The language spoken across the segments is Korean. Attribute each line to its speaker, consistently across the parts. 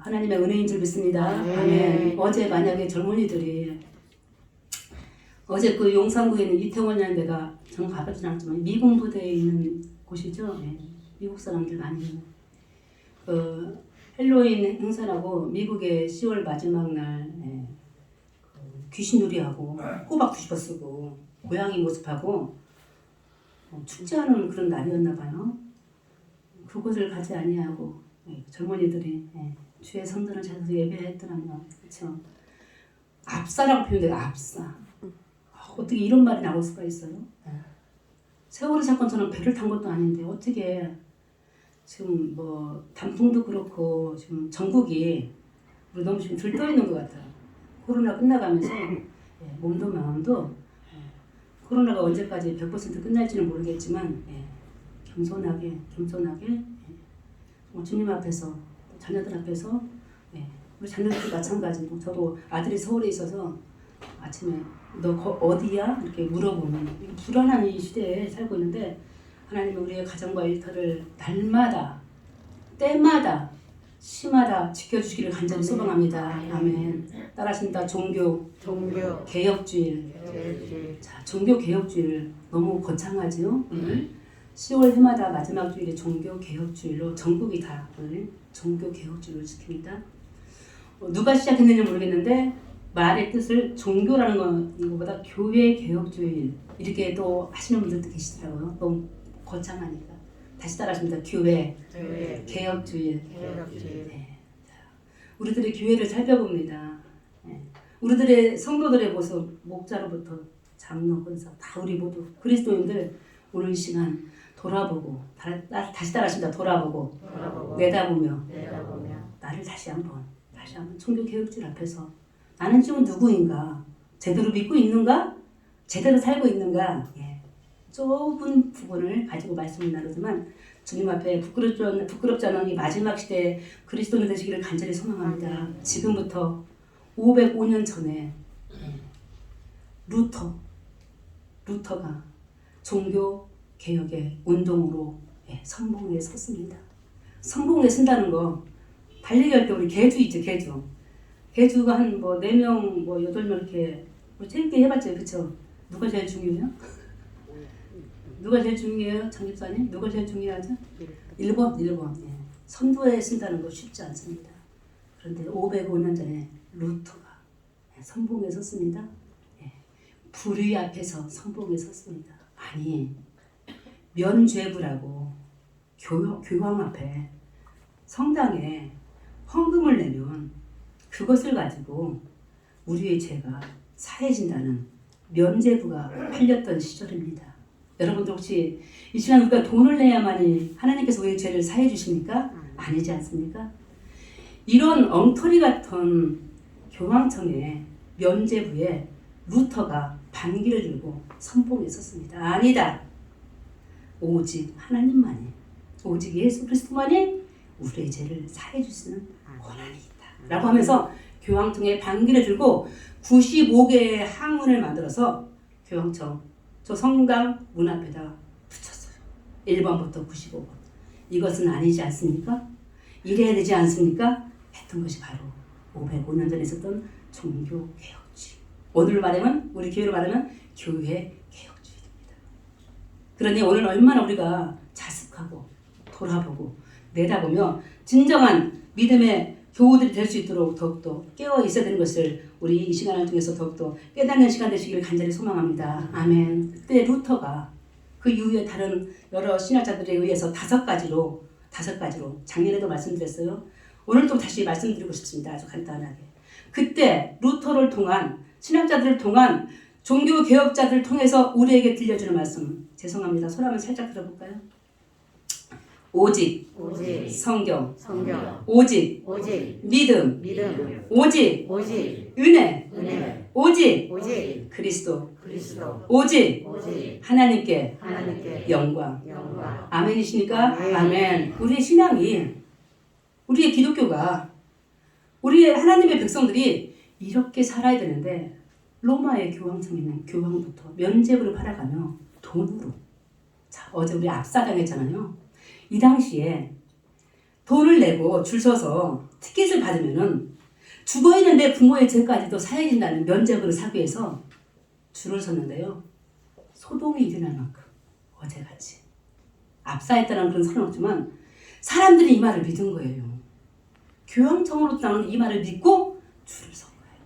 Speaker 1: 하나님의 은혜인 줄 믿습니다. 아멘. 어제 만약에 젊은이들이 어제 그 용산구에 있는 이태원이라는 데가 저는 가보진 않았지만 미군 부대에 있는 곳이죠. 네. 미국 사람들 많이 있는. 헬로윈 행사라고 미국의 10월 마지막 날 귀신놀이하고 호박 뒤집어 쓰고 고양이 모습하고 축제하는 그런 날이었나 봐요. 그곳을 가지 아니하고 젊은이들이 주의 성전을 찾아서 예배했더라면 그렇죠. 압사라고 표현돼요. 압사. 어떻게 이런 말이 나올 수가 있어요? 세월호 사건처럼 배를 탄 것도 아닌데 어떻게 지금 뭐 단풍도 그렇고 지금 전국이 우리 너무 지금 들떠 있는 것 같아요. 코로나 끝나가면서 몸도 마음도 코로나가 언제까지 100% 끝날지는 모르겠지만 겸손하게 주님 앞에서 자녀들 앞에서 우리 자녀들도 마찬가지고 저도 아들이 서울에 있어서 아침에 너 어디야? 이렇게 물어보는 불안한 이 시대에 살고 있는데 하나님은 우리의 가정과 일터를 날마다 때마다 시마다 지켜주시기를 간절히 소망합니다. 아멘. 따라하신다. 종교 개혁주일. 자, 종교 개혁주일 너무 거창하지요? 10월 해마다 마지막 주일이 종교 개혁주일로 전국이 다 종교 개혁주일을 지킵니다. 누가 시작했는지 모르겠는데 말의 뜻을 종교라는 것보다 교회 개혁주일 이렇게 또 하시는 분들도 계시더라고요. 너무 거창하니까. 다시 따라하십니다. 교회 개혁주일. 네. 우리들의 교회를 살펴봅니다. 우리들의 성도들의 모습, 목자로부터 장로, 권사 다 우리 모두 그리스도인들 오늘 이 시간 돌아보고 다시 따라하십니다. 돌아보고 내다보며 나를 다시 한번 종교 개혁주일 앞에서 나는 지금 누구인가? 제대로 믿고 있는가? 제대로 살고 있는가? 좁은 부분을 가지고 말씀을 나누지만 주님 앞에 부끄럽지 않은 이 마지막 시대에 그리스도인 되시기를 간절히 소망합니다. 지금부터 505년 전에 루터가 종교 개혁의 운동으로 선봉에 섰습니다. 선봉에 선다는 거 달리기 때 우리 개주 있죠, 개주가 한 4명, 8명 이렇게 재밌게 해봤죠, 그렇죠? 누가 제일 중요해요? 누가 제일 중요해요, 장집사님? 누가 제일 중요하죠? 1번. 선두에 쓴다는 거 쉽지 않습니다. 그런데 505년 전에 루터가 선봉에 섰습니다. 불의 앞에서 선봉에 섰습니다. 아니, 면죄부라고 교황 앞에 성당에 헌금을 내면 그것을 가지고 우리의 죄가 사해진다는 면죄부가 팔렸던 시절입니다. 여러분들 혹시 이 시간 우리가 돈을 내야만이 하나님께서 우리의 죄를 사해 주십니까? 아니지 않습니까? 이런 엉터리 같은 교황청의 면죄부에 루터가 반기를 들고 선봉에 섰습니다. 아니다. 오직 하나님만이, 오직 예수 그리스도만이 우리의 죄를 사해 주시는 권한이 있다. 라고 하면서 교황청에 반기를 들고 95개의 항문을 만들어서 교황청 저 성당 문 앞에다가 붙였어요. 1번부터 95번. 이것은 아니지 않습니까? 이래야 되지 않습니까? 했던 것이 바로 505년 전에 있었던 종교 개혁주의. 오늘 말하면 우리 교회로 말하면 교회 개혁주의입니다. 그러니 오늘 얼마나 우리가 자숙하고 돌아보고 내다보며 진정한 믿음의 교우들이 될 수 있도록 더욱더 깨어 있어야 되는 것을 우리 이 시간을 통해서 더욱더 깨닫는 시간 되시기를 간절히 소망합니다. 아멘. 그때 루터가 그 이후에 다른 여러 신학자들에 의해서 다섯 가지로 작년에도 말씀드렸어요. 오늘 또 다시 말씀드리고 싶습니다. 아주 간단하게. 그때 루터를 통한 신학자들을 통한 종교 개혁자들을 통해서 우리에게 들려주는 말씀. 죄송합니다. 소리 한번 살짝 들어볼까요? 오직 성경 오직 믿음 오직 은혜 오직 그리스도 오직 하나님께 영광. 아멘이십니까? 아멘. 우리의 신앙이 우리의 기독교가 우리의 하나님의 백성들이 이렇게 살아야 되는데 로마의 교황청에 있는 교황부터 면죄부를 팔아가며 돈으로 어제 우리 압사당했잖아요. 이 당시에 돈을 내고 줄 서서 티켓을 받으면은 죽어있는 내 부모의 죄까지도 사해진다는 면죄부를 사기 위해서 줄을 섰는데요. 소동이 일어날 만큼 어제같이 압사했다는 그런 설은 없지만 사람들이 이 말을 믿은 거예요. 교황청으로 나오는 이 말을 믿고 줄을 선 거예요.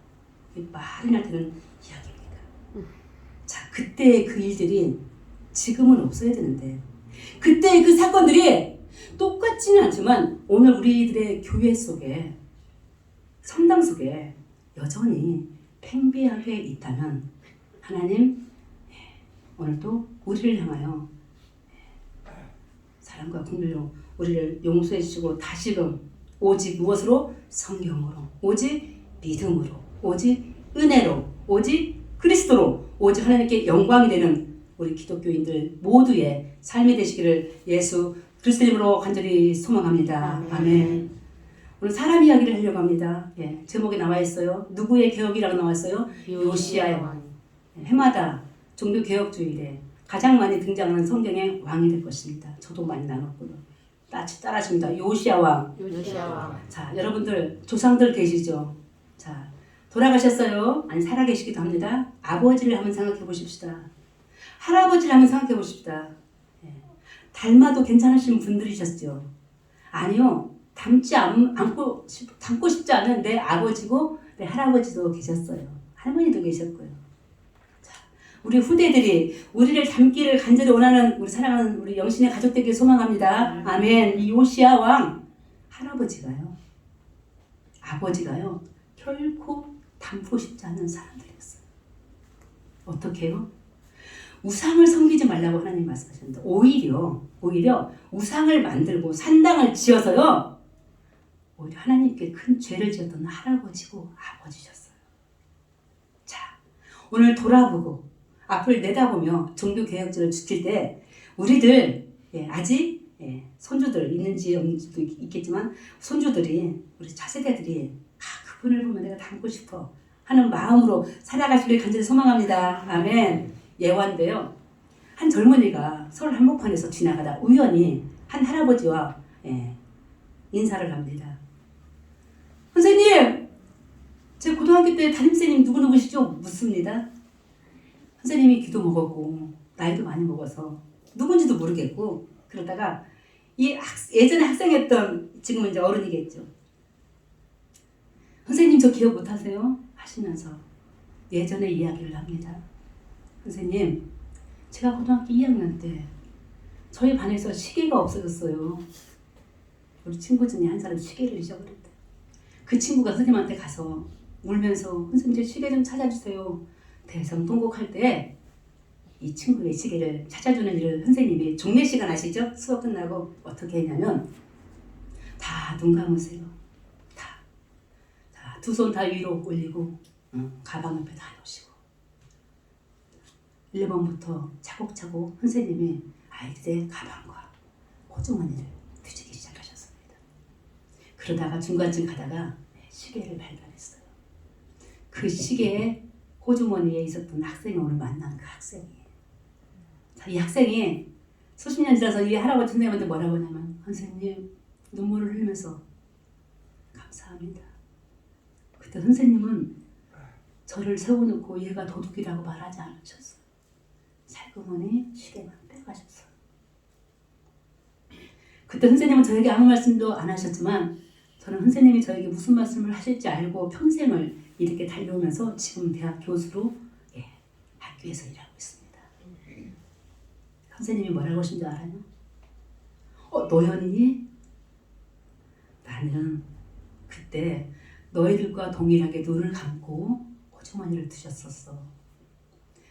Speaker 1: 이게 말이나 되는 이야기입니다. 자, 그때의 그 일들이 지금은 없어야 되는데 그때의 그 사건들이 똑같지는 않지만 오늘 우리들의 교회 속에 성당 속에 여전히 팽배하게 있다면 하나님 오늘도 우리를 향하여 사랑과 긍휼로 우리를 용서해 주시고 다시금 오직 무엇으로? 성경으로, 오직 믿음으로, 오직 은혜로, 오직 그리스도로, 오직 하나님께 영광이 되는 우리 기독교인들 모두의 삶이 되시기를 예수 그리스도님으로 간절히 소망합니다. 아멘. 오늘 사람 이야기를 하려고 합니다. 예, 제목에 나와 있어요. 누구의 개혁이라고 나왔어요? 요시아의 왕. 해마다 종교 개혁 주일에 가장 많이 등장하는 성경의 왕이 될 것입니다. 저도 많이 나눴고요. 따라하십니다. 요시아 왕.
Speaker 2: 요시아 왕.
Speaker 1: 자, 여러분들 조상들 계시죠? 자, 돌아가셨어요? 아니 살아 계시기도 합니다. 아버지를 한번 생각해 보십시다. 할아버지를 한번 생각해 보십시다. 예. 닮아도 괜찮으신 분들이셨죠? 아니요. 닮고 싶지 않은 내 아버지고 내 할아버지도 계셨어요. 할머니도 계셨고요. 자, 우리 후대들이 우리를 닮기를 간절히 원하는 우리 사랑하는 우리 영신의 가족 되길 소망합니다. 아멘. 이 요시아 왕 할아버지가요, 아버지가요 결코 닮고 싶지 않은 사람들이었어요. 어떻게 해요? 우상을 섬기지 말라고 하나님 말씀하셨는데 오히려 우상을 만들고 산당을 지어서요 오히려 하나님께 큰 죄를 지었던 할아버지고 아버지셨어요. 자, 오늘 돌아보고 앞을 내다보며 종교개혁자를 지킬 때 우리들 아직 손주들 있는지 없는지도 있겠지만 손주들이 우리 차세대들이 그분을 보면 내가 닮고 싶어 하는 마음으로 살아가시길 간절히 소망합니다. 아멘. 예화인데요. 한 젊은이가 서울 한복판에서 지나가다 우연히 한 할아버지와 인사를 합니다. 선생님! 제 고등학교 때 담임선생님 누구누구시죠? 묻습니다. 선생님이 귀도 먹었고 나이도 많이 먹어서 누군지도 모르겠고 그러다가 예전에 학생이었던 지금은 이제 어른이겠죠. 선생님 저 기억 못하세요? 하시면서 예전의 이야기를 합니다. 선생님, 제가 고등학교 2학년 때 저희 반에서 시계가 없어졌어요. 우리 친구 중에 한 사람 시계를 잊어버렸대. 그 친구가 선생님한테 가서 울면서 선생님 제 시계 좀 찾아주세요. 대성통곡할 때 이 친구의 시계를 찾아주는 일을 선생님이 종례 시간 아시죠? 수업 끝나고 어떻게 했냐면 다 눈 감으세요. 다. 두 손 다 위로 올리고 가방 옆에 다 놓으시고 1번부터 차곡차곡 선생님이 아이들의 가방과 호주머니를 뒤지기 시작하셨습니다. 그러다가 중간쯤 가다가 시계를 발견했어요. 그 시계에 호주머니에 있었던 학생이 오늘 만난 그 학생이에요. 자, 이 학생이 수십 년 지나서 이 할아버지 선생님한테 뭐라고 하냐면 선생님 눈물을 흘리면서 감사합니다. 그때 선생님은 저를 세워놓고 얘가 도둑이라고 말하지 않으셨어요. 살그머니 시계만 빼가셨어요. 그때 선생님은 저에게 아무 말씀도 안 하셨지만 저는 선생님이 저에게 무슨 말씀을 하실지 알고 평생을 이렇게 달려오면서 지금 대학 교수로 학교에서 일하고 있습니다. 선생님이 뭐라고 하신 줄 알아요? 너였니? 나는 그때 너희들과 동일하게 눈을 감고 호주머니를 드셨었어.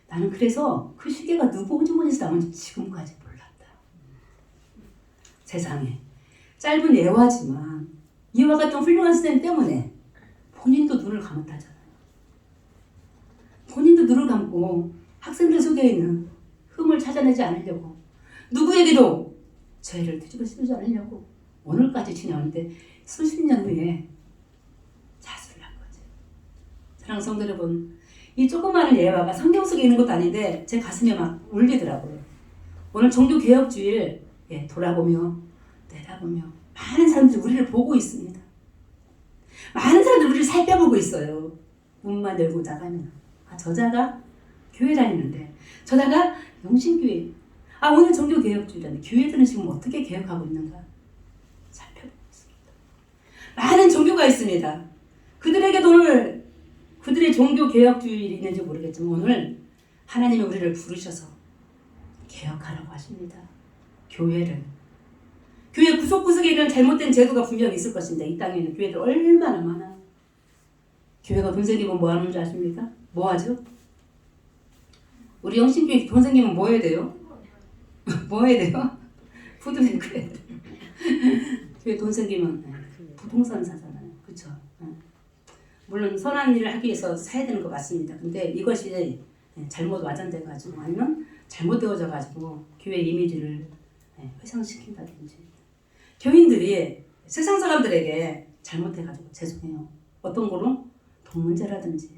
Speaker 1: 나는 그래서 그 시계가 누구 호주머니에서 나온지 지금까지 몰랐다. 세상에 짧은 예화지만 이와 같은 훌륭한 선생님 때문에 본인도 눈을 감았다잖아요. 본인도 눈을 감고 학생들 속에 있는 흠을 찾아내지 않으려고 누구에게도 죄를 뒤집어 쓰지 않으려고 오늘까지 지내왔는데 수십 년 후에 자수를 한 거죠. 사랑하는 성도 여러분, 이 조그마한 예화가 성경 속에 있는 것도 아닌데 제 가슴에 막 울리더라고요. 오늘 종교개혁주일 돌아보며 내다보며 많은 사람들이 우리를 보고 있습니다. 많은 사람들이 우리를 살펴보고 있어요. 문만 열고 나가면 저자가 교회 다니는데 저자가 영신교회 오늘 종교개혁주의라는데 교회들은 지금 어떻게 개혁하고 있는가 살펴보고 있습니다. 많은 종교가 있습니다. 그들에게도 오늘 그들의 종교개혁주의가 있는지 모르겠지만 오늘 하나님이 우리를 부르셔서 개혁하라고 하십니다. 교회 구석구석에 있는 잘못된 제도가 분명히 있을 것인데 이 땅에는 교회들 얼마나 많아요. 교회가 돈 생기면 뭐 하는 줄 아십니까? 뭐 하죠? 우리 영신교회 돈 생기면 뭐 해야 돼요? 뭐 해야 돼요? 푸드뱅크 해야 돼요. 교회 돈 생기면 부동산 사잖아요. 그렇죠? 물론 선한 일을 하기 위해서 사야 되는 거 맞습니다. 근데 이것이 잘못 와전돼가지고 아니면 잘못되어져가지고 교회 이미지를 회상시킨다든지 교인들이 세상 사람들에게 잘못해가지고 죄송해요. 어떤 거로? 돈 문제라든지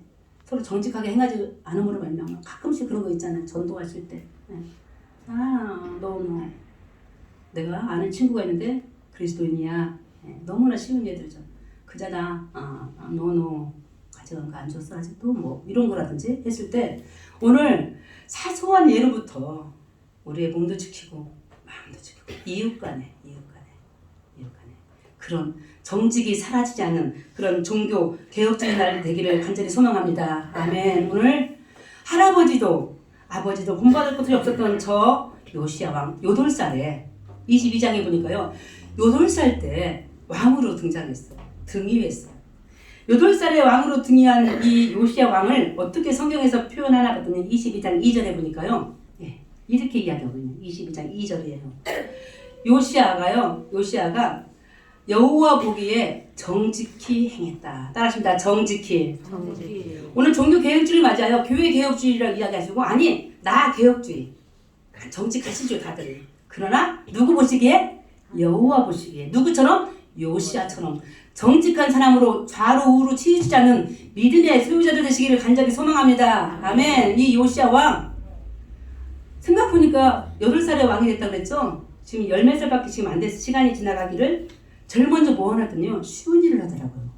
Speaker 1: 서로 정직하게 행하지 않음으로 말미암아 가끔씩 그런 거 있잖아요. 전도하실 때 너 내가 아는 친구가 있는데 그리스도인이야. 너무나 쉬운 예들이죠. 그자나 너 가져간 거 안 줬어 아직도 뭐 이런 거라든지 했을 때 오늘 사소한 예로부터 우리의 몸도 지키고 마음도 지키고 이웃간에 그런 정직이 사라지지 않는 그런 종교 개혁적인 날이 되기를 간절히 소망합니다. 아멘. 오늘 할아버지도 아버지도 본받을 것이 없었던 저 요시야 왕 8살에 22장에 보니까요. 8살 때 왕으로 등장했어요. 등위했어요. 8살의 왕으로 등위한 이 요시야 왕을 어떻게 성경에서 표현하나 봤더니 22장 2절에 보니까요. 이렇게 이야기하고 있네요. 22장 2절이에요. 요시야가 여호와 보기에 정직히 행했다. 따라하십니다. 정직히. 오늘 종교 개혁주의 맞아요. 교회 개혁주의라고 이야기하시고 아니 나 개혁주의. 정직하시죠 다들. 그러나 누구 보시기에? 여호와 보시기에. 누구처럼? 요시야처럼 정직한 사람으로 좌로 우로 치우치지 않는 믿음의 소유자들 되시기를 간절히 소망합니다. 아멘. 이 요시야 왕 생각해보니까 8살에 왕이 됐다고 그랬죠? 지금 10몇 살밖에 지금 안 돼서 시간이 지나가기를 제일 먼저 뭐 하더니요 쉬운 일을 하더라고요.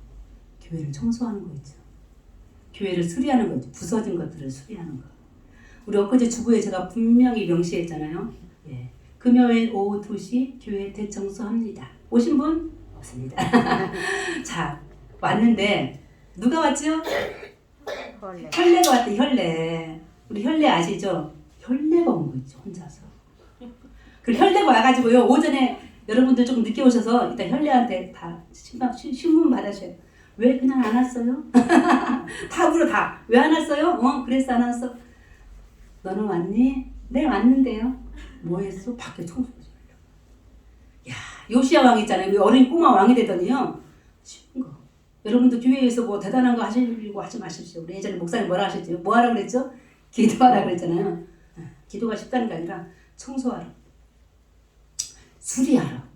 Speaker 1: 교회를 청소하는 거 있죠. 교회를 수리하는 거죠. 부서진 것들을 수리하는 거. 우리 엊그제 주부에 제가 분명히 명시했잖아요. 금요일 오후 2시 교회 대청소합니다. 오신 분? 없습니다. 자 왔는데 누가 왔죠? 혈례가 왔대. 혈례. 우리 혈례 아시죠? 혈례가 온 거 있죠. 혼자서. 그 혈례가 와가지고요. 오전에 여러분들 조금 늦게 오셔서 일단 혈례한테 다 신문 받으셔요. 왜 그냥 안 왔어요? 다 물어 다. 왜 안 왔어요? 그래서 안 왔어. 너는 왔니? 네 왔는데요. 뭐 했어? 밖에 청소하지 말라고. 야 요시야 왕 있잖아요. 우리 어린 꼬마 왕이 되더니요. 쉬운 거. 여러분도 교회에서 뭐 대단한 거 하시려고 하지 마십시오. 우리 예전에 목사님 뭐라 하셨죠? 뭐 하라고 그랬죠? 기도하라 그랬잖아요. 기도가 쉽다는 게 아니라 청소하라. 수리하라.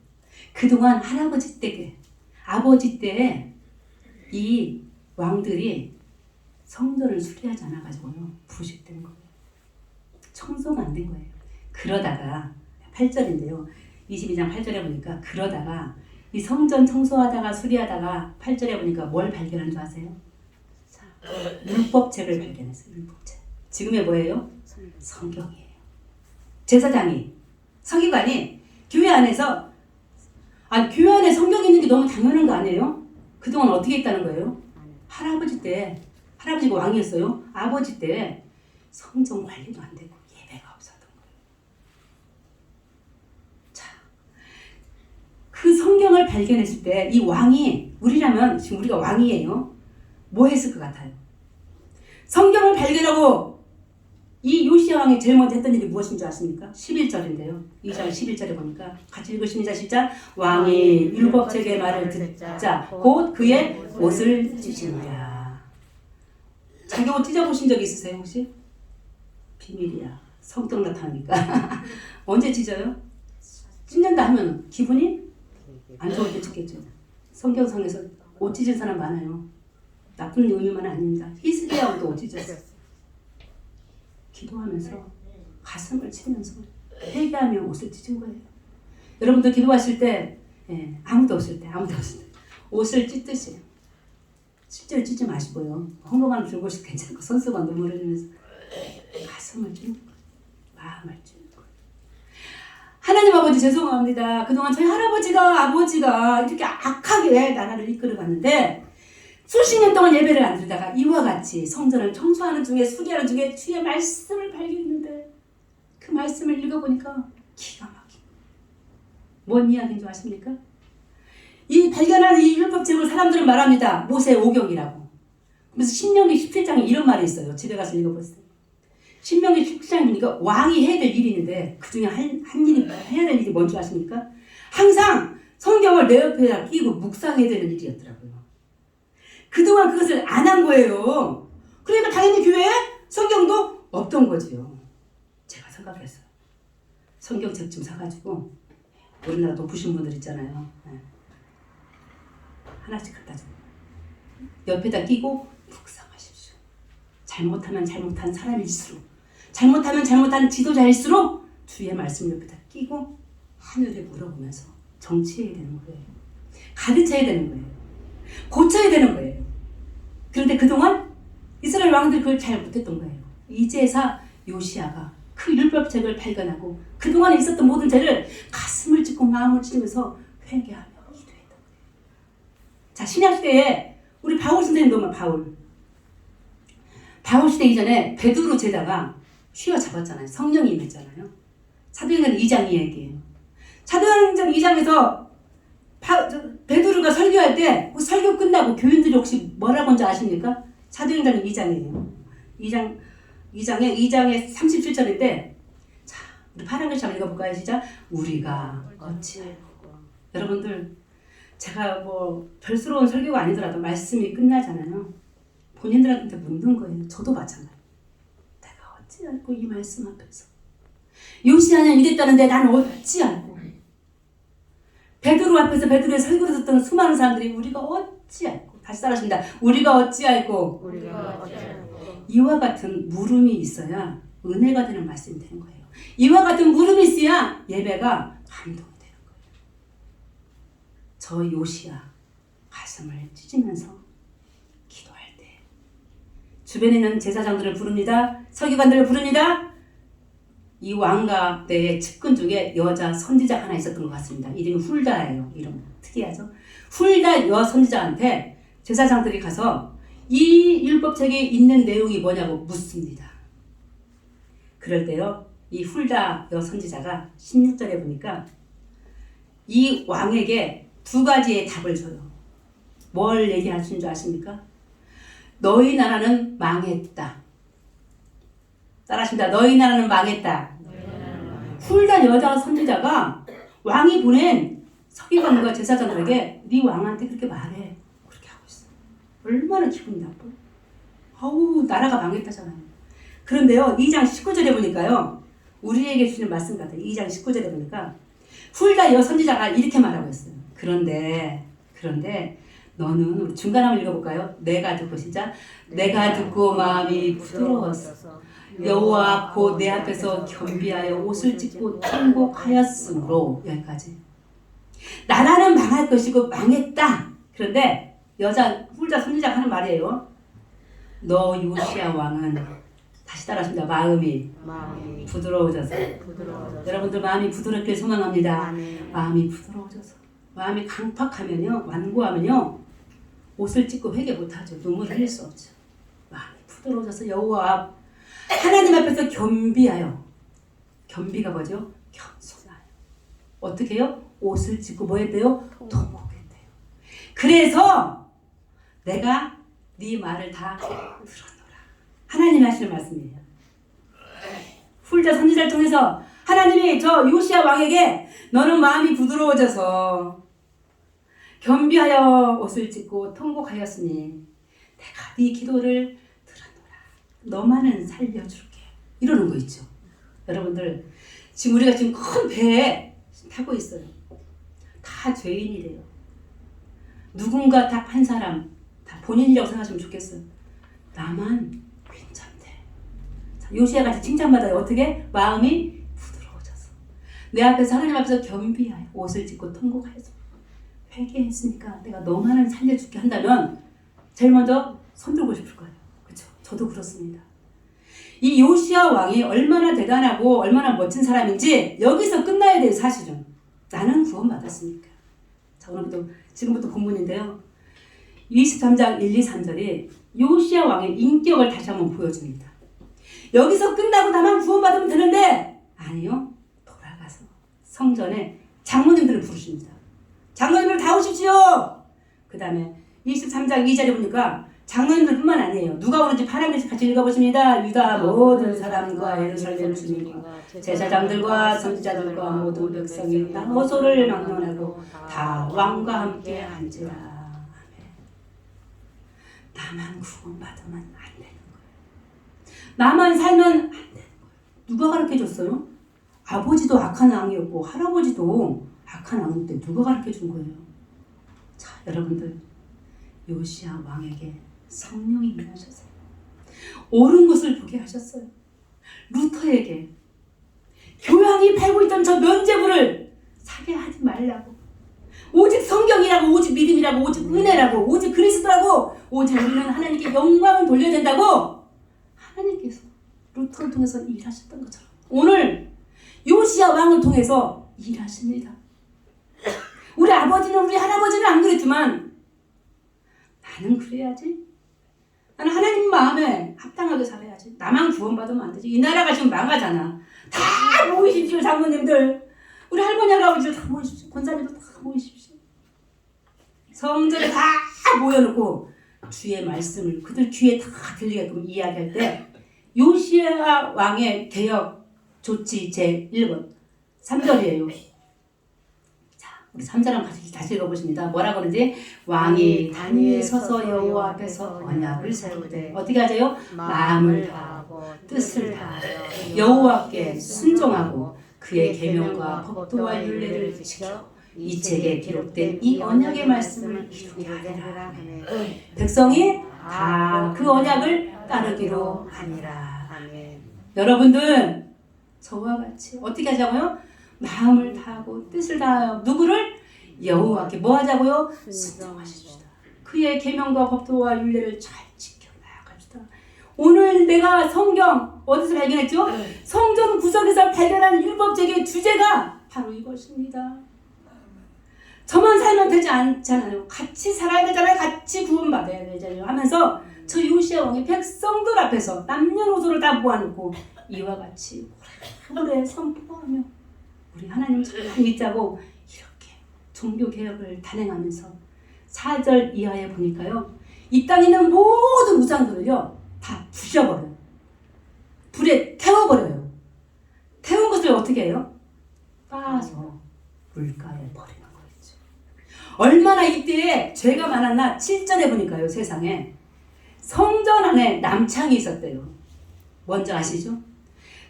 Speaker 1: 그동안 할아버지 때, 아버지 때 이 왕들이 성전을 수리하지 않아가지고요. 부식된 거예요. 청소가 안 된 거예요. 그러다가 8절인데요. 22장 8절에 보니까 그러다가 이 성전 청소하다가 수리하다가 8절에 보니까 뭘 발견한 줄 아세요? 율법책을 발견했어요. 율법책. 지금의 뭐예요? 성경이에요. 제사장이 서기관이 교회 안에서 교회 안에 성경이 있는 게 너무 당연한 거 아니에요? 그동안 어떻게 했다는 거예요? 할아버지가 왕이었어요. 아버지 때 성전 관리도 안 되고 예배가 없었던 거예요. 자, 그 성경을 발견했을 때 이 왕이 우리라면 지금 우리가 왕이에요. 뭐 했을 것 같아요? 성경을 발견하고 이 요시야 왕이 제일 먼저 했던 일이 무엇인 줄 아십니까? 11절인데요. 2장 11절에 보니까 같이 읽으십니다. 시작. 왕이 율법책의 말을 듣자 곧 그의 옷을 찢으니라. 자기 옷 찢어보신 적 있으세요 혹시? 비밀이야. 성격 나타나니까. 언제 찢어요? 찢는다 하면 기분이 안 좋을 때 찢겠죠. 성경상에서 옷 찢은 사람 많아요. 나쁜 의미만 아닙니다. 히스기야도 옷 찢었어요. 기도하면서 가슴을 치면서 회개하며 옷을 찢은 거예요. 여러분들 기도하실 때 예, 아무도 없을 때 옷을 찢듯이 실제로 찢지 마시고요. 헝겊만 들고 있어도 괜찮고 손수가 눈물을 흘리면서 가슴을 찢는 거예요. 마음을 찢는 거예요. 하나님 아버지 죄송합니다. 그동안 저희 할아버지가 아버지가 이렇게 악하게 나라를 이끌어갔는데 수십 년 동안 예배를 안 드리다가 이와 같이 성전을 청소하는 중에 수리하는 중에 주의 말씀을 발견했는데 그 말씀을 읽어보니까 기가 막히고 뭔 이야기인 줄 아십니까? 이 발견한 이 율법책을 사람들은 말합니다. 모세 오경이라고. 그래서 신명기 17장에 이런 말이 있어요. 집에 가서 읽어보세요. 신명기 17장에 보니까 왕이 해야 될 일이 있는데 그 중에 한 일이 해야 될 일이 뭔지 아십니까? 항상 성경을 내 옆에다 끼고 묵상해야 되는 일이었더라고요. 그동안 그것을 안 한 거예요. 그러니까 당연히 교회에 성경도 없던 거지요. 제가 생각했어요. 성경책 좀 사가지고 우리나라 높으신 분들 있잖아요. 하나씩 갖다 주고 옆에다 끼고 묵상하십시오. 잘못하면 잘못한 사람일수록 잘못하면 잘못한 지도자일수록 주의 말씀 옆에다 끼고 하늘에 물어보면서 정치해야 되는 거예요. 가르쳐야 되는 거예요. 고쳐야 되는 거예요. 그런데 그동안 이스라엘 왕들이 그걸 잘 못했던 거예요. 이제사 요시야가 그 율법책을 발견하고 그동안에 있었던 모든 죄를 가슴을 찢고 마음을 찢으면서 회개하며 기도했던 거예요. 자, 신약시대에 우리 바울 선생님도 바울 시대 이전에 베드로 제자가 휘어잡았잖아요. 성령이 임했잖아요. 사도행전 2장 이야기예요. 사도행전 2장에서 베드로가 설교할 때 설교 끝나고 교인들이 혹시 뭐라고 한지 아십니까? 사도행전 2장이에요. 2장의 37절인데 자, 우리 파란 글씨 한번 읽어볼까요? 시작. 우리가 어찌하고 여러분들 제가 뭐 별스러운 설교가 아니더라도 말씀이 끝나잖아요. 본인들한테 묻는 거예요. 저도 마찬가지예요. 내가 어찌 알고 이 말씀 앞에서 요시야는 이랬다는데 나는 어찌 알고 베드로 앞에서 베드로의 설교를 듣던 수많은 사람들이 우리가 어찌 알고 다시 따라하십니다. 우리가 어찌 알고 이와 같은 물음이 있어야 은혜가 되는 말씀이 되는 거예요. 이와 같은 물음이 있어야 예배가 감동이 되는 거예요. 저 요시야 가슴을 찢으면서 기도할 때 주변에 있는 제사장들을 부릅니다. 서기관들을 부릅니다. 이 왕가 때의 측근 중에 여자 선지자가 하나 있었던 것 같습니다. 이름이 훌다예요. 이름 특이하죠. 훌다 여 선지자한테 제사장들이 가서 이 율법책에 있는 내용이 뭐냐고 묻습니다. 그럴 때요, 이 훌다 여 선지자가 16절에 보니까 이 왕에게 두 가지의 답을 줘요. 뭘 얘기하시는 줄 아십니까? 너희 나라는 망했다. 따라하십니다. 너희 나라는 망했다. 훌다 여자 선지자가 왕이 보낸 서기관과 제사장들에게 네 왕한테 그렇게 말해. 그렇게 하고 있어. 얼마나 기분이 나빠. 아우 나라가 망했다잖아요. 그런데요 2장 19절에 보니까요 우리에게 주시는 말씀 같아요. 2장 19절에 보니까 훌다 여 선지자가 이렇게 말하고 있어요. 그런데 너는 우리 중간 한번 읽어볼까요? 내가 듣고 시작. 내가 듣고 마음이 부드러웠어. 여호와 곧 내 앞에서 겸비하여 옷을 찢고 통곡하였으므로 여기까지. 나라는 망할 것이고 망했다. 그런데 여자 훌다 선지자가 하는 말이에요. 너 요시야 왕은 다시 따라하십니다. 마음이 부드러워져서. 여러분들 마음이 부드럽길 소망합니다. 마음이 부드러워져서. 마음이 강팍하면요 완고하면요 옷을 찢고 회개 못하죠. 눈물을 흘릴 수 없죠. 마음이 부드러워져서 여호와 앞 하나님 앞에서 겸비하여. 겸비가 뭐죠? 겸손하여. 어떻게 해요? 옷을 찢고 뭐 했대요? 통곡했대요. 그래서 내가 네 말을 다 들었노라. 하나님이 하시는 말씀이에요. 훌다 선지자를 통해서 하나님이 저 요시야 왕에게 너는 마음이 부드러워져서 겸비하여 옷을 찢고 통곡하였으니 내가 네 기도를 너만은 살려줄게. 이러는 거 있죠. 여러분들 지금 우리가 지금 큰 배에 타고 있어요. 다 죄인이래요. 누군가 딱 한 사람 다 본인이라고 생각하시면 좋겠어요. 나만 괜찮대. 요시야 같이 칭찬받아요. 어떻게? 마음이 부드러워져서 내 앞에서 하나님 앞에서 겸비하여 옷을 찢고 통곡하여서 회개했으니까 내가 너만을 살려줄게 한다면 제일 먼저 손들고 싶을 거예요. 그렇죠? 저도 그렇습니다. 이 요시야 왕이 얼마나 대단하고 얼마나 멋진 사람인지 여기서 끝나야 돼요. 사실은. 나는 구원받았으니까. 자, 오늘부터 지금부터 본문인데요. 23장 1, 2, 3절이 요시야 왕의 인격을 다시 한번 보여줍니다. 여기서 끝나고 나만 구원받으면 되는데 아니요. 돌아가서 성전에 장로님들을 부르십니다. 장로님들 다 오십시오. 그 다음에 23장 2절에 보니까 장로님들뿐만 아니에요. 누가 오는지 파란글씨 같이 읽어보십니다. 유다 모든 사람과 예루살렘 주민과 제사장들과 선지자들과 모든 백성이 나호소를 막론하고 다 왕과 함께 앉으라. 아멘. 나만 구원받으면 안 되는 거예요. 나만 살면 안 되는 거예요. 누가 가르쳐줬어요? 아버지도 악한 왕이었고 할아버지도 악한 왕인데 누가 가르쳐준 거예요? 자, 여러분들 요시야 왕에게 성령이 임하셨어요. 옳은 것을 보게 하셨어요. 루터에게 교황이 팔고 있던 저 면죄부를 사게 하지 말라고, 오직 성경이라고, 오직 믿음이라고, 오직 은혜라고, 오직 그리스도라고, 오직 우리는 하나님께 영광을 돌려야 된다고 하나님께서 루터를 통해서 일하셨던 것처럼 오늘 요시야 왕을 통해서 일하십니다. 우리 아버지는 우리 할아버지는 안 그랬지만 나는 그래야지. 나는 하나님 마음에 합당하게 살아야지. 나만 구원받으면 안 되지. 이 나라가 지금 망하잖아. 다 모이십시오. 장모님들. 우리 할머니 할아버지들 다 모이십시오. 권사님들 다 모이십시오. 성전에 다 모여놓고 주의 말씀을 그들 귀에 다 들리게끔 이야기할 때 요시야 왕의 개혁 조치 제1번 3절이에요. 우리 3절 한번 다시 읽어보십니다. 뭐라고 그러지? 왕이 단위에 서서 여호와 앞에서 언약을 세우되 어떻게 하세요? 마음을 다하고 뜻을 다하여 여호와께 순종하고 그의 계명과 법도와 율례를 지켜 이 책에 기록된 이 언약의 말씀을 이루게 하리라. 백성이 다 그 언약을 따르기로 하니라. 여러분들 저와 같이 어떻게 하자고요? 마음을 다하고 뜻을 다하여 누구를? 여호와께 뭐 하자고요? 순종하십시다. 그의 계명과 법도와 율례를 잘 지켜나갑시다. 오늘 내가 성경 어디서 발견했죠? 성전 구석에서 발견한 율법책의 주제가 바로 이것입니다. 저만 살면 되지 않잖아요. 같이 살아야 되잖아요. 같이 구원받아야 되잖아요. 하면서 저 요시야 왕의 백성들 앞에서 남녀노소를 다 모아놓고 이와 같이 오래 선포하며 우리 하나님 잘 믿자고 이렇게 종교개혁을 단행하면서 4절 이하에 보니까요. 이 땅에 있는 모든 우상들을요. 다 부셔버려요. 불에 태워버려요. 태운 것을 어떻게 해요? 빠서 물가에 버리는 거였죠. 얼마나 이때에 죄가 많았나 7절에 보니까요. 세상에 성전 안에 남창이 있었대요. 먼저 아시죠?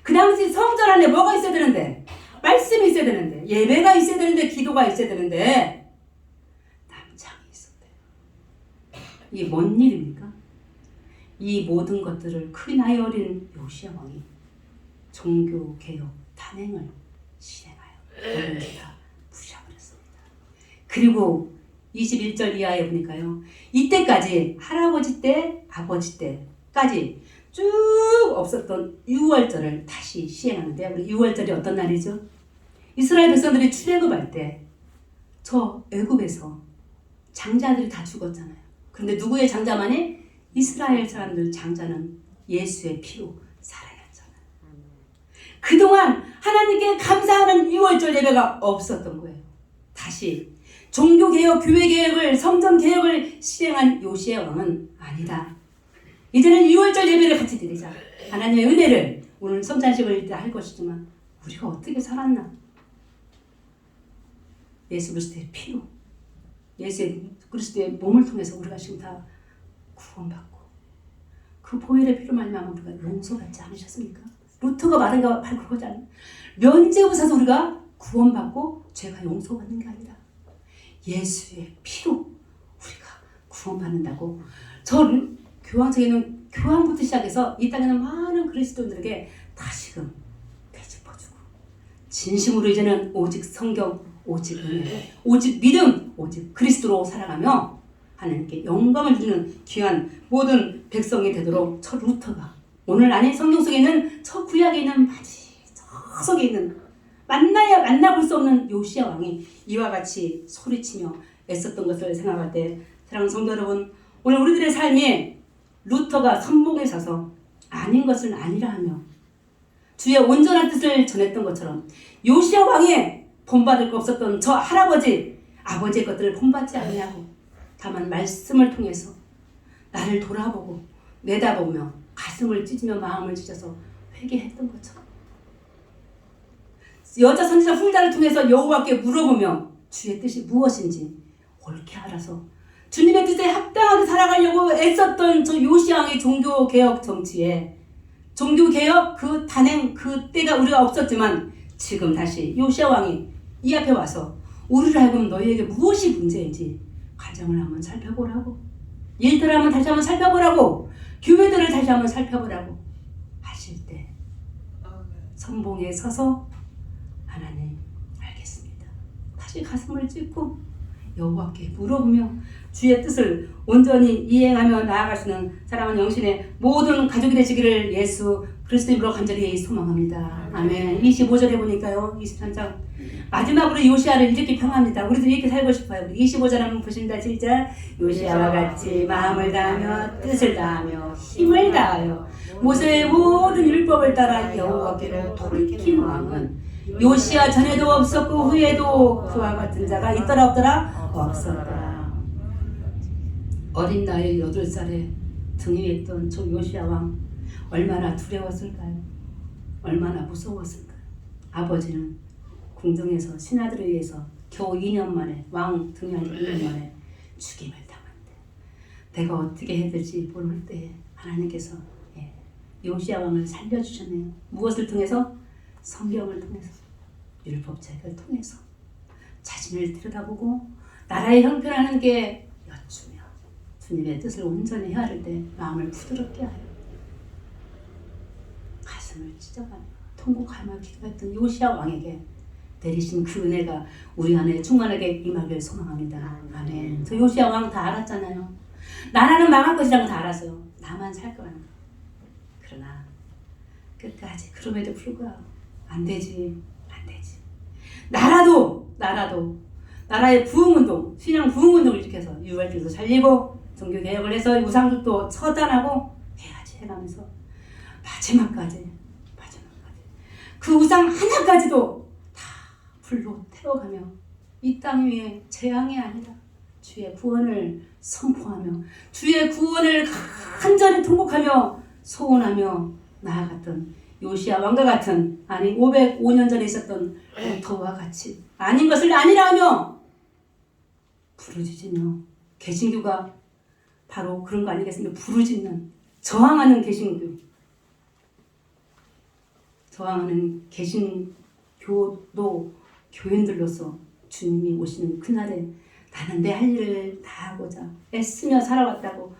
Speaker 1: 그 당시 성전 안에 뭐가 있어야 되는데? 말씀이 있어야 되는데, 예배가 있어야 되는데, 기도가 있어야 되는데 남창이 있었대요. 이게 뭔 일입니까? 이 모든 것들을 큰 나이 어린 요시야 왕이 종교개혁 단행을 실행하여 모든 다 부셔버렸습니다. 그리고 21절 이하에 보니까요. 이때까지 할아버지 때, 아버지 때까지 쭉 없었던 유월절을 다시 시행하는데 우리 유월절이 어떤 날이죠? 이스라엘 백성들이 출애굽할 때 저 애굽에서 장자들이 다 죽었잖아요. 그런데 누구의 장자만이? 이스라엘 사람들 장자는 예수의 피로 살아났잖아요. 그동안 하나님께 감사하는 유월절 예배가 없었던 거예요. 다시 종교개혁, 교회개혁을, 성전개혁을 실행한 요시야 왕은 아니다. 이제는 6월절 예배를 같이 드리자. 하나님의 은혜를 오늘 성찬식을 할 것이지만 우리가 어떻게 살았나? 예수 그리스도의 피로, 예수 그리스도의 몸을 통해서 우리가 지금 다 구원받고 그 보혈의 피로 말미암아 우리가 용서받지 않으셨습니까? 루터가 말한 거 바로 그거잖아요. 면죄부 사서 우리가 구원받고 죄가 용서받는 게 아니라 예수의 피로 우리가 구원받는다고. 저는 교황청에는 교황부터 시작해서 이 땅에는 많은 그리스도인들에게 다시금 되짚어주고 진심으로 이제는 오직 성경, 오직 은혜, 오직 믿음, 오직 그리스도로 살아가며 하나님께 영광을 주는 귀한 모든 백성이 되도록 저 루터가 오늘 아닌 성경 속에 있는 저 구약에 있는 마치 저 속에 있는 만나야 만나볼 수 없는 요시야 왕이 이와 같이 소리치며 애썼던 것을 생각할 때 사랑하는 성도 여러분, 오늘 우리들의 삶이 루터가 선봉에 서서 아닌 것은 아니라 하며 주의 온전한 뜻을 전했던 것처럼 요시야 왕이 본받을 거 없었던 저 할아버지, 아버지의 것들을 본받지 아니하고 다만 말씀을 통해서 나를 돌아보고 내다보며 가슴을 찢으며 마음을 찢어서 회개했던 것처럼 여자 선지자 hul다를 통해서 여호와께 물어보며 주의 뜻이 무엇인지 옳게 알아서 주님의 뜻에 합당하게 살아가려고 애썼던 저 요시야 왕의 종교개혁 정치에 종교개혁 그 단행 그 때가 우리가 없었지만 지금 다시 요시야 왕이 이 앞에 와서 우리를 하여금 너희에게 무엇이 문제인지 가정을 한번 살펴보라고, 일들을 한번 다시 한번 살펴보라고, 교회들을 다시 한번 살펴보라고 하실 때 선봉에 서서 하나님 알겠습니다. 다시 가슴을 찢고 여호와께 물어보며 주의 뜻을 온전히 이행하며 나아갈 수 있는 사랑하는 영신의 모든 가족이 되시기를 예수 그리스도 이름으로 간절히 소망합니다. 아멘. 25절에 보니까요. 23장 마지막으로 요시야를 이렇게 평합니다. 우리도 이렇게 살고 싶어요. 25절 한번 보십니다. 시작. 요시야와 같이 마음을 다하며 뜻을 다하며 힘을 다하여 모세의 모든 율법을 따라 여호와께로 돌이킨 왕은 요시야 전에도 없었고 후에도 그와 같은 자가 있더라 없더라? 없었더라. 어린 나이 8살에 등위했던 저 요시야 왕 얼마나 두려웠을까요? 얼마나 무서웠을까요? 아버지는 궁정에서 신하들에 의해서 겨우 2년 만에 왕 등위한 2년 만에 죽임을 당한대. 내가 어떻게 해야 될지 모를 때 하나님께서 요시야 왕을 살려주셨네요. 무엇을 통해서? 성경을 통해서, 율법책을 통해서 자신을 들여다보고 나라의 형편하는 게 여쭈며 주님의 뜻을 온전히 헤아릴 때 마음을 부드럽게 하여 가슴을 찢어가며 통곡하며 기도했던 요시야 왕에게 내리신 그 은혜가 우리 안에 충만하게 임하길 소망합니다. 아멘. 저 요시야 왕 다 알았잖아요. 나라는 망할 것이라는 거 다 알았어요. 나만 살 거야. 그러나 끝까지 그럼에도 불구하고 안 되지. 나라의 부흥운동, 신앙 부흥운동을 일으켜서 유월절도 살리고 종교개혁을 해서 우상들도 처단하고 해야지 해가면서 마지막까지 그 우상 하나까지도 다 불로 태워가며 이 땅 위에 재앙이 아니라 주의 구원을 선포하며 주의 구원을 간절히 통곡하며 소원하며 나아갔던 요시야 왕과 같은, 아니 505년 전에 있었던 루터와 같이 아닌 것을 아니라 하며 부르짖으며 개신교가 바로 그런 거 아니겠습니까? 부르짖는, 저항하는 개신교, 저항하는 개신교도 교인들로서 주님이 오시는 그날에 나는 내 할 일을 다 하고자 애쓰며 살아왔다고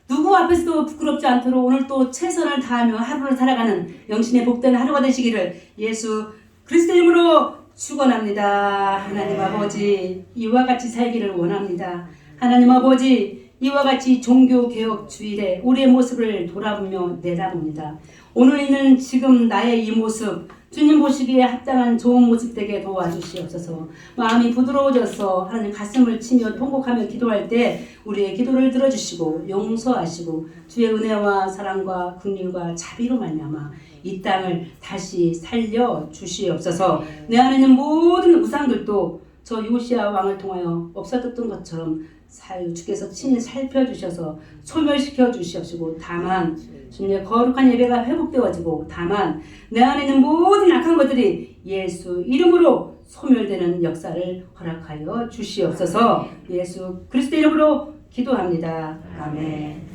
Speaker 1: 누구 앞에서도 부끄럽지 않도록 오늘 또 최선을 다하며 하루를 살아가는 영신의 복된 하루가 되시기를 예수 그리스도 이름으로 축원합니다. 하나님 아버지, 이와 같이 살기를 원합니다. 하나님 아버지, 이와 같이 종교개혁 주일에 우리의 모습을 돌아보며 내다봅니다. 오늘 있는 지금 나의 이 모습, 주님 보시기에 합당한 좋은 모습 되게 도와주시옵소서. 마음이 부드러워져서 하나님 가슴을 치며 통곡하며 기도할 때 우리의 기도를 들어주시고 용서하시고 주의 은혜와 사랑과 긍휼과 자비로 말미암아 이 땅을 다시 살려 주시옵소서. 내 안에 있는 모든 우상들도 저 요시야 왕을 통하여 없어졌던 것처럼 주께서 친히 살펴주셔서 소멸시켜 주시옵시고, 다만 주님의 거룩한 예배가 회복되어지고, 다만 내 안에 있는 모든 악한 것들이 예수 이름으로 소멸되는 역사를 허락하여 주시옵소서. 예수 그리스도 이름으로 기도합니다. 아멘.